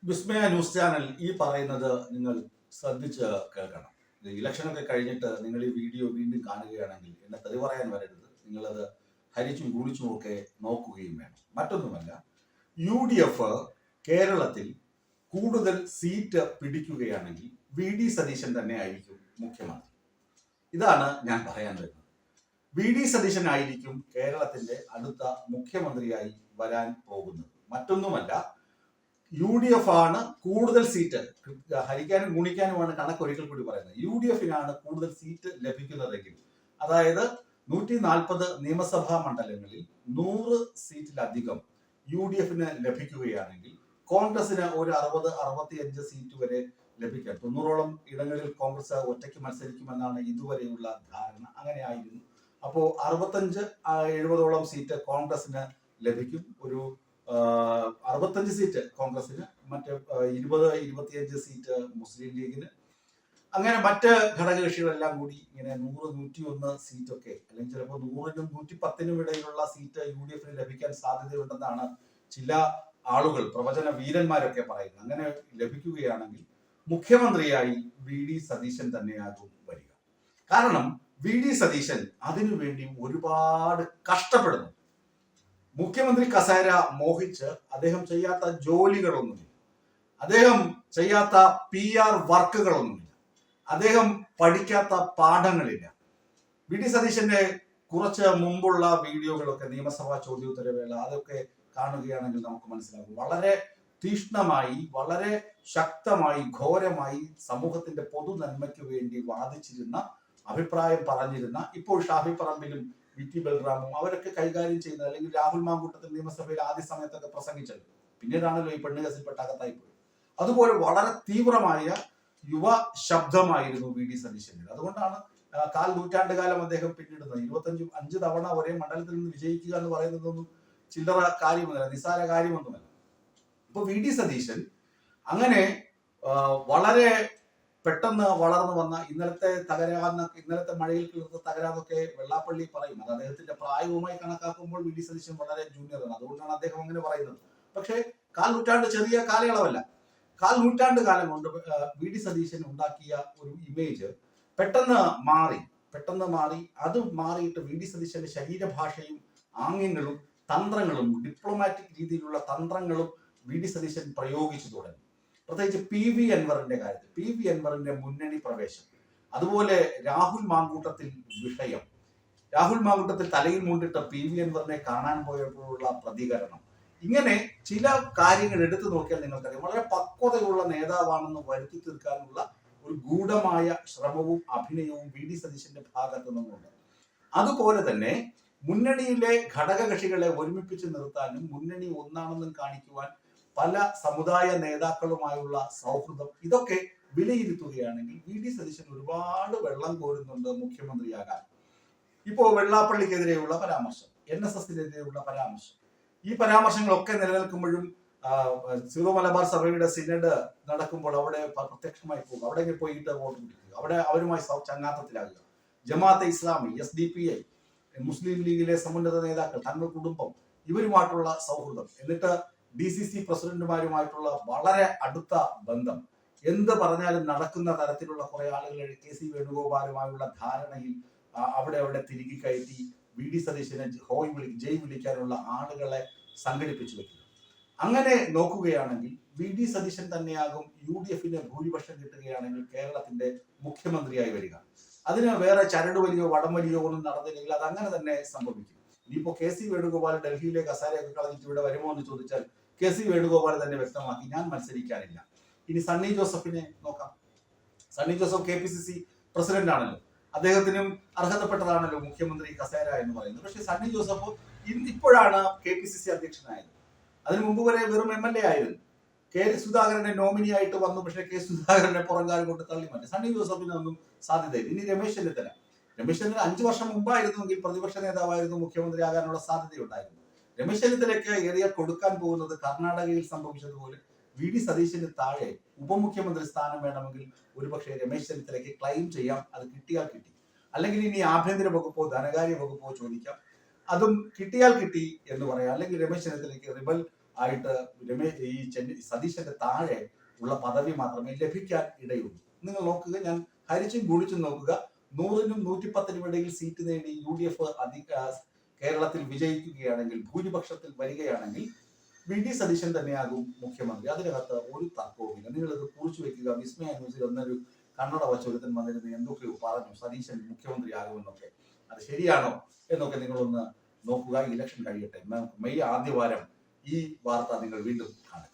വിസ്മയ news channel ഈ പറയുന്നത് നിങ്ങൾ ശ്രദ്ധിച്ച് കേൾക്കണം. ഇലക്ഷനൊക്കെ കഴിഞ്ഞിട്ട് നിങ്ങൾ ഈ വീഡിയോ വീണ്ടും കാണുകയാണെങ്കിൽ എന്നെ തെറി പറയാൻ വരരുത്. നിങ്ങളത് ഹരിച്ചും ഗുണിച്ചും ഒക്കെ നോക്കുകയും വേണം. മറ്റൊന്നുമല്ല, UDF കേരളത്തിൽ കൂടുതൽ സീറ്റ് പിടിക്കുകയാണെങ്കിൽ VD സതീശൻ തന്നെ ആയിരിക്കും മുഖ്യമന്ത്രി. ഇതാണ് ഞാൻ പറയാൻ വരുന്നത്. VD സതീശൻ ആയിരിക്കും കേരളത്തിന്റെ അടുത്ത മുഖ്യമന്ത്രിയായി വരാൻ പോകുന്നത്. മറ്റൊന്നുമല്ല, UDF ആണ് കൂടുതൽ സീറ്റ്, ഹരിക്കാനും ഗുണിക്കാനുമാണ് കണക്ക് ഒരിക്കൽ കൂടി പറയുന്നത്. UDF-നാണ് കൂടുതൽ സീറ്റ് ലഭിക്കുന്നതെങ്കിൽ, അതായത് 140 നിയമസഭാ മണ്ഡലങ്ങളിൽ 100 സീറ്റിലധികം UDF-ന് ലഭിക്കുകയാണെങ്കിൽ കോൺഗ്രസിന് ഒരു 60-65 സീറ്റ് വരെ ലഭിക്കാം. 90ഓളം ഇടങ്ങളിൽ കോൺഗ്രസ് ഒറ്റയ്ക്ക് മത്സരിക്കുമെന്നാണ് ഇതുവരെയുള്ള ധാരണ. അങ്ങനെ ആയിരുന്നു. അപ്പോൾ 65-70ഓളം സീറ്റ് കോൺഗ്രസിന് ലഭിക്കും. ഒരു 65 സീറ്റ് കോൺഗ്രസിന്, മറ്റ് 20-25 സീറ്റ് മുസ്ലിം ലീഗിന്, അങ്ങനെ മറ്റ് ഘടകകക്ഷികളെല്ലാം കൂടി ഇങ്ങനെ 100-101 സീറ്റൊക്കെ, അല്ലെങ്കിൽ ചിലപ്പോൾ 100-നും 110-നും ഇടയിലുള്ള സീറ്റ് UDF-ന് ലഭിക്കാൻ സാധ്യതയുണ്ടെന്നാണ് ചില ആളുകൾ, പ്രവചന വീരന്മാരൊക്കെ പറയുന്നത്. അങ്ങനെ ലഭിക്കുകയാണെങ്കിൽ മുഖ്യമന്ത്രിയായി VD സതീശൻ തന്നെയാകും വരിക. കാരണം VD സതീശൻ അതിനുവേണ്ടി ഒരുപാട് കഷ്ടപ്പെടുന്നു. മുഖ്യമന്ത്രി കസേര മോഹിച്ച് അദ്ദേഹം ചെയ്യാത്ത ജോലികളൊന്നുമില്ല, അദ്ദേഹം ചെയ്യാത്ത PR വർക്കുകളൊന്നുമില്ല, അദ്ദേഹം പഠിക്കാത്ത പാഠങ്ങളില്ല. VD സതീശന്റെ കുറച്ച് മുമ്പുള്ള വീഡിയോകളൊക്കെ, നിയമസഭാ ചോദ്യോത്തരവേള, അതൊക്കെ കാണുകയാണെങ്കിൽ നമുക്ക് മനസ്സിലാകും. വളരെ തീഷ്ണമായി, വളരെ ശക്തമായി, ഘോരമായി സമൂഹത്തിന്റെ പൊതു നന്മയ്ക്ക് വേണ്ടി വാദിച്ചിരുന്ന, അഭിപ്രായം പറഞ്ഞിരുന്ന, ഇപ്പോൾ ഷാഫി പറമ്പിലും VT ബൽറാമും അവരൊക്കെ കൈകാര്യം ചെയ്യുന്നത്, അല്ലെങ്കിൽ രാഹുൽ മാങ്കൂട്ടത്തിൽ നിയമസഭയിൽ ആദ്യ സമയത്തൊക്കെ പ്രസംഗിച്ചത്, പിന്നീടാണല്ലോ ഈ പെണ്ണ് കേസിൽപ്പെട്ട അകത്തായി പോയി. അതുപോലെ വളരെ തീവ്രമായ യുവ ശബ്ദമായിരുന്നു VD സതീശന്റെ. അതുകൊണ്ടാണ് കാൽ നൂറ്റാണ്ടുകാലം അദ്ദേഹം പിന്നിടുന്നത്. 25 തവണ ഒരേ മണ്ഡലത്തിൽ നിന്ന് വിജയിക്കുക എന്ന് പറയുന്നതൊന്നും ചില്ലറ കാര്യമൊന്നുമല്ല, നിസ്സാര കാര്യമൊന്നുമല്ല. ഇപ്പൊ VD സതീശൻ അങ്ങനെ വളരെ പെട്ടെന്ന് വളർന്നു വന്ന, ഇന്നലത്തെ മഴയിൽ കിളർത്ത തകരാന്നൊക്കെ വെള്ളാപ്പള്ളി പറയും. അത് അദ്ദേഹത്തിന്റെ പ്രായവുമായി കണക്കാക്കുമ്പോൾ VD സതീശൻ വളരെ ജൂനിയറാണ്. അതുകൊണ്ടാണ് അദ്ദേഹം അങ്ങനെ പറയുന്നത്. പക്ഷേ കാൽ നൂറ്റാണ്ട് ചെറിയ കാലയളവല്ല. കാൽ നൂറ്റാണ്ട് കാലം കൊണ്ട് VD സതീശൻ ഉണ്ടാക്കിയ ഒരു ഇമേജ് പെട്ടെന്ന് മാറി. അത് മാറിയിട്ട് VD സതീശന്റെ ശരീരഭാഷയും ആംഗ്യങ്ങളും തന്ത്രങ്ങളും, ഡിപ്ലോമാറ്റിക് രീതിയിലുള്ള തന്ത്രങ്ങളും VD സതീശൻ പ്രയോഗിച്ചു തുടങ്ങി. പ്രത്യേകിച്ച് PV അൻവറിന്റെ കാര്യത്തിൽ, PV അൻവറിന്റെ മുന്നണി പ്രവേശം, അതുപോലെ രാഹുൽ മാങ്കൂട്ടത്തിൽ വിഷയം, രാഹുൽ മാങ്കൂട്ടത്തിൽ തലയിൽ മുണ്ടിട്ട് PV അൻവറിനെ കാണാൻ പോയപ്പോഴുള്ള പ്രതികരണം, ഇങ്ങനെ ചില കാര്യങ്ങൾ എടുത്തു നോക്കിയാൽ നിങ്ങൾക്കറിയാം വളരെ പക്വതയുള്ള നേതാവാണെന്ന് വരുത്തി തീർക്കാനുള്ള ഒരു ഗൂഢമായ ശ്രമവും അഭിനയവും VD സതീശന്റെ ഭാഗത്തു നിന്നുണ്ട്. അതുപോലെ തന്നെ മുന്നണിയിലെ ഘടകകക്ഷികളെ ഒരുമിപ്പിച്ച് നിർത്താനും മുന്നണി ഒന്നാണെന്നും കാണിക്കുവാൻ പല സമുദായ നേതാക്കളുമായുള്ള സൗഹൃദം, ഇതൊക്കെ വിലയിരുത്തുകയാണെങ്കിൽ VD സതീശൻ ഒരുപാട് വെള്ളം കോരുന്നുണ്ട് മുഖ്യമന്ത്രിയാകാൻ. ഇപ്പോ വെള്ളാപ്പള്ളിക്കെതിരെയുള്ള പരാമർശം, NSSനെതിരെയുള്ള പരാമർശം, ഈ പരാമർശങ്ങളൊക്കെ നിലനിൽക്കുമ്പോഴും സീറോ മലബാർ സഭയുടെ സിനഡ് നടക്കുമ്പോൾ അവിടെ പ്രത്യക്ഷമായി പോകുക, അവിടെ പോയിട്ട് വോട്ട് പിടിക്കുക, അവിടെ അവരുമായി ചങ്ങാത്തത്തിലാകുക, ജമാഅത്തെ ഇസ്ലാമി, SDPI, മുസ്ലിം ലീഗിലെ സമുന്നത നേതാക്കൾ, തങ്ങളുടെ കുടുംബം, ഇവരുമായിട്ടുള്ള സൗഹൃദം, എന്നിട്ട് DCC പ്രസിഡന്റുമാരുമായിട്ടുള്ള വളരെ അടുത്ത ബന്ധം, എന്ത് പറഞ്ഞാലും നടക്കുന്ന തരത്തിലുള്ള കുറെ ആളുകൾ KC വേണുഗോപാലുമായുള്ള ധാരണയിൽ അവിടെ തിരികെ കയറ്റി VD സതീശനെ ജയ് വിളിക്കാനുള്ള ആളുകളെ സംഘടിപ്പിച്ചു വെക്കുക. അങ്ങനെ നോക്കുകയാണെങ്കിൽ VD സതീശൻ തന്നെയാകും UDF-ന് ഭൂരിപക്ഷം കിട്ടുകയാണെങ്കിൽ കേരളത്തിന്റെ മുഖ്യമന്ത്രിയായി വരിക. അതിന് വേറെ ചരടുവലിയോ വടംവലിയോ ഒന്നും നടന്നില്ലെങ്കിൽ അത് അങ്ങനെ തന്നെ സംഭവിക്കും. ഇനിയിപ്പോ KC വേണുഗോപാൽ ഡൽഹിയിലെ കസാരയൊക്കെ കളഞ്ഞിട്ട് ഇവിടെ വരുമോ എന്ന് ചോദിച്ചാൽ KC വേണുഗോപാൽ തന്നെ വ്യക്തമാക്കി, ഞാൻ മത്സരിക്കാനില്ല. ഇനി സണ്ണി ജോസഫിനെ നോക്കാം. സണ്ണി ജോസഫ് KPCC പ്രസിഡന്റ് ആണല്ലോ, അദ്ദേഹത്തിനും അർഹതപ്പെട്ടതാണല്ലോ മുഖ്യമന്ത്രി കസേര എന്ന് പറയുന്നത്. പക്ഷെ സണ്ണി ജോസഫ് ഇപ്പോഴാണ് KPCC അധ്യക്ഷനായത്. അതിനു മുമ്പ് വരെ വെറും MLA ആയിരുന്നു. K സുധാകരന്റെ നോമിനി ആയിട്ട് വന്നു. പക്ഷേ K സുധാകരനെ പുറംകാലം കൊണ്ട് തള്ളി മാറ്റി. സണ്ണി ജോസഫിനൊന്നും സാധ്യതയില്ല. ഇനി രമേശ് ചെന്നിത്തല 5 വർഷം മുമ്പായിരുന്നുവെങ്കിൽ പ്രതിപക്ഷ നേതാവായിരുന്നു, മുഖ്യമന്ത്രി ആകാനുള്ള സാധ്യതയുണ്ടായിരുന്നു. രമേശ് ചെന്നിത്തലയ്ക്ക് ഏറിയ കൊടുക്കാൻ പോകുന്നത് കർണാടകയിൽ സംഭവിച്ചതുപോലെ VD സതീശന് താഴെ ഉപമുഖ്യമന്ത്രി സ്ഥാനം വേണമെങ്കിൽ ഒരുപക്ഷെ രമേശ് ചെന്നിത്തലയ്ക്ക് ക്ലെയിം ചെയ്യാം. അത് കിട്ടിയാൽ കിട്ടി, അല്ലെങ്കിൽ ഇനി ആഭ്യന്തര വകുപ്പോ ധനകാര്യ വകുപ്പോ ചോദിക്കാം. അതും കിട്ടിയാൽ കിട്ടി എന്ന് പറയാം. അല്ലെങ്കിൽ രമേശ് ചെന്നിത്തലയ്ക്ക് റിബൽ ആയിട്ട് സതീശന്റെ താഴെ ഉള്ള പദവി മാത്രമേ ലഭിക്കാൻ ഇടയുള്ളൂ. നിങ്ങൾ നോക്കുക, ഞാൻ ഹരിച്ചും ഗുണിച്ചും നോക്കുക, 100-നും 110-നും ഇടയിൽ സീറ്റ് നേടി UDF കേരളത്തിൽ വിജയിക്കുകയാണെങ്കിൽ, ഭൂരിപക്ഷത്തിൽ വരികയാണെങ്കിൽ VD സതീശൻ തന്നെയാകും മുഖ്യമന്ത്രി. അതിനകത്ത് ഒരു തർക്കവുമില്ല. നിങ്ങളിത് കുറിച്ചു വെക്കുക. വിസ്മയ ന്യൂസിൽ ഒന്നൊരു കണ്ണട വച്ച ഒരുത്തൻ വന്നിരുന്ന് എന്തൊക്കെയോ പറഞ്ഞു, സതീശൻ മുഖ്യമന്ത്രി ആകുമെന്നൊക്കെ. അത് ശരിയാണോ എന്നൊക്കെ നിങ്ങളൊന്ന് നോക്കുക. ഇലക്ഷൻ കഴിയട്ടെ. മെയ് ആദ്യവാരം ഈ വാർത്ത നിങ്ങൾ വീണ്ടും കാണുക.